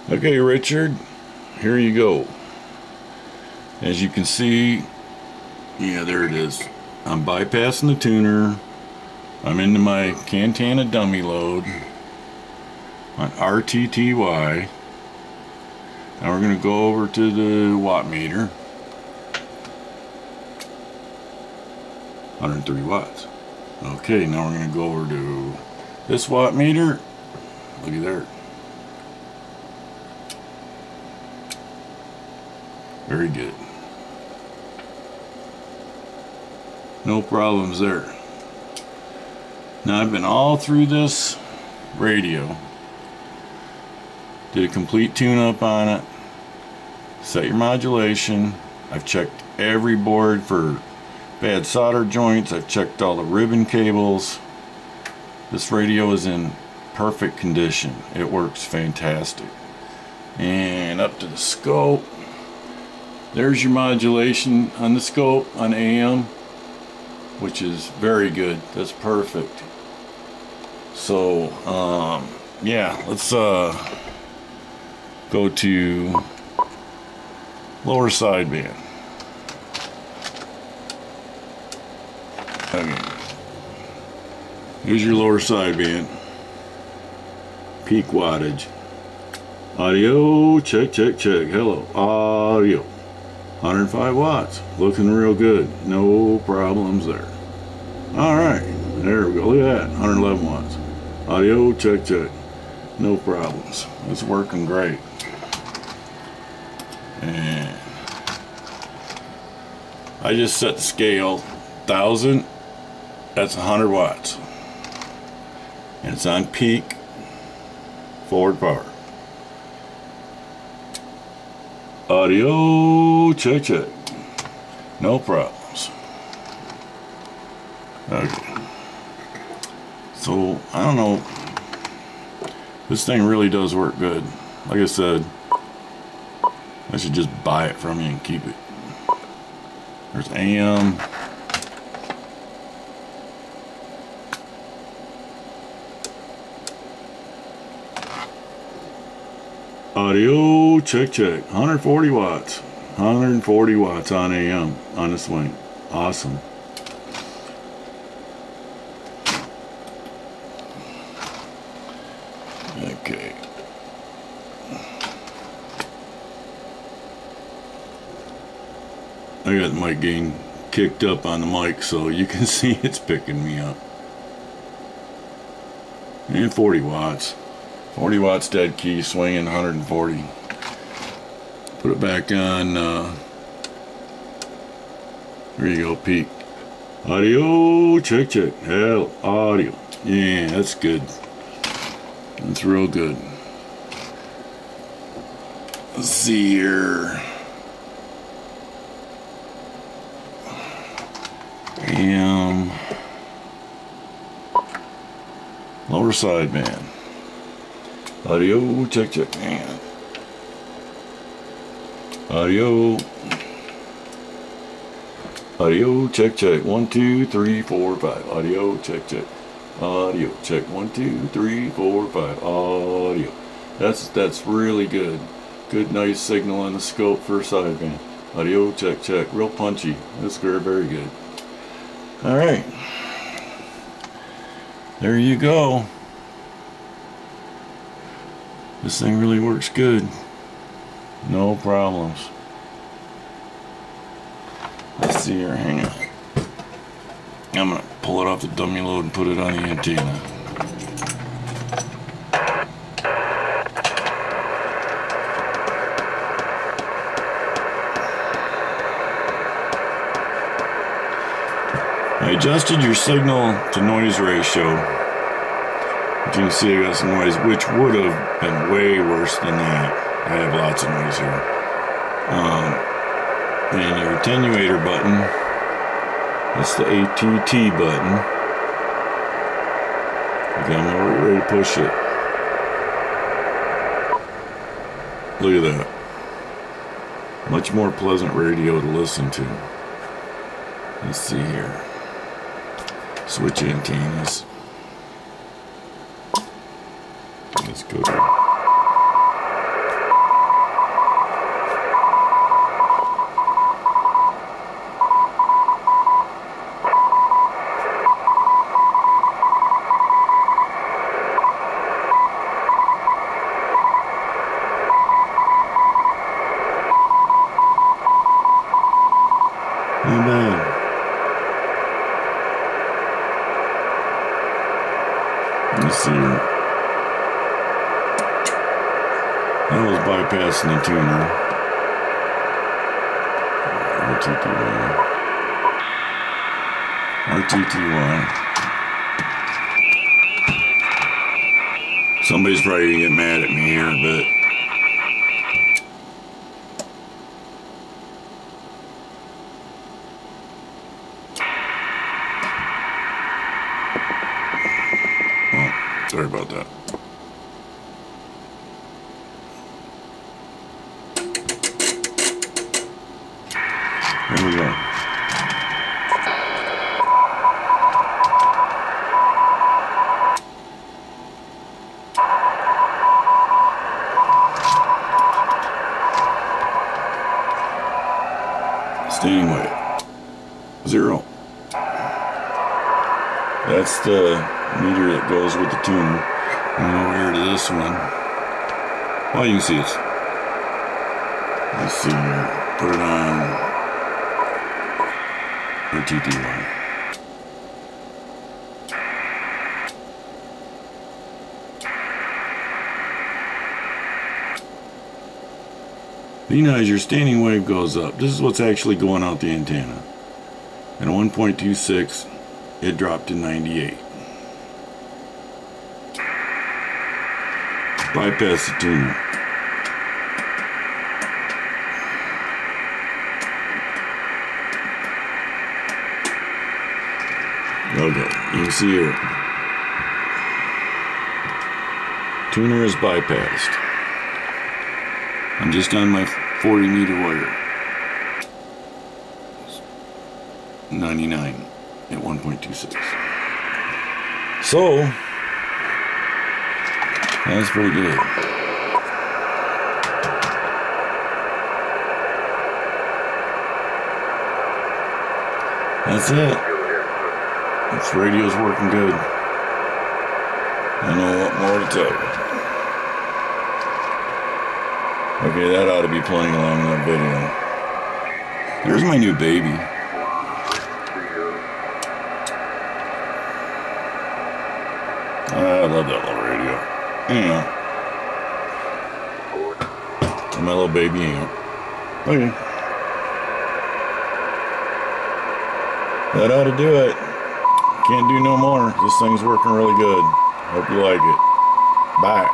Okay, Richard, here you go. As you can see, yeah, there it is. I'm bypassing the tuner. I'm into my Cantana dummy load on RTTY. Now we're going to go over to the watt meter. 103 watts. Okay, now we're going to go over to this watt meter. Looky there. Very good. No problems there. Now I've been all through this radio. Did a complete tune-up on it. Set your modulation. I've checked every board for bad solder joints. I've checked all the ribbon cables. This radio is in perfect condition. It works fantastic. And up to the scope. There's your modulation on the scope on AM, which is very good. That's perfect. So yeah, let's go to lower sideband. Okay, here's your lower sideband. Peak wattage. Audio, check, check, check. Hello, audio. 105 watts, looking real good, no problems there. Alright, there we go, look at that, 111 watts. Audio, check, check, no problems. It's working great. And I just set the scale 1000, that's 100 watts. And it's on peak forward power. Audio, check, check. No problems. Okay. So, I don't know. This thing really does work good. Like I said, I should just buy it from you and keep it. There's AM. Audio, check, check. 140 watts. 140 watts on AM on the swing. Awesome. Okay. I got the mic gain kicked up on the mic so you can see it's picking me up. And 40 watts. 40 watts dead key, swinging 140. Put it back on, there you go, peak. Audio, check, check. Hell, audio. Yeah, that's good. That's real good. Let's see here. Lower sideband. Audio, check, check, man. Audio. Audio, check, check. 1, 2, 3, 4, 5. Audio, check, check. Audio, check. 1, 2, 3, 4, 5. Audio. That's really good. Good, nice signal on the scope for sideband. Audio, check, check. Real punchy. That's very, very good. All right. There you go. This thing really works good. No problems. Let's see here, hang on. I'm gonna pull it off the dummy load and put it on the antenna. I adjusted your signal to noise ratio. You can see I got some noise, which would have been way worse than that. I have lots of noise here. And your attenuator button, that's the ATT button. Okay, I'm ready to push it. Look at that. Much more pleasant radio to listen to. Let's see here. Switch antennas. Let's go to That was bypassing the tuner. RTT1. Somebody's probably gonna get mad at me here, but oh, sorry about that. There we go. Standing wave, 0. That's the meter that goes with the tuner. And over here to this one. Well, you can see it. Let's see here. Put it on RTT1. You know, as your standing wave goes up, this is what's actually going out the antenna. At 1.26, it dropped to 98. Bypass the tuner. Okay, you can see here. Tuner is bypassed. I'm just on my 40 meter wire. 99 at 1.26. So, that's pretty good. That's it. This radio's working good. I know what more to tell you. Okay, that ought to be playing along in that video. There's my new baby. I love that little radio. Anyhow. And my little baby amp. Okay. That ought to do it. Can't do no more. This thing's working really good. Hope you like it. Bye.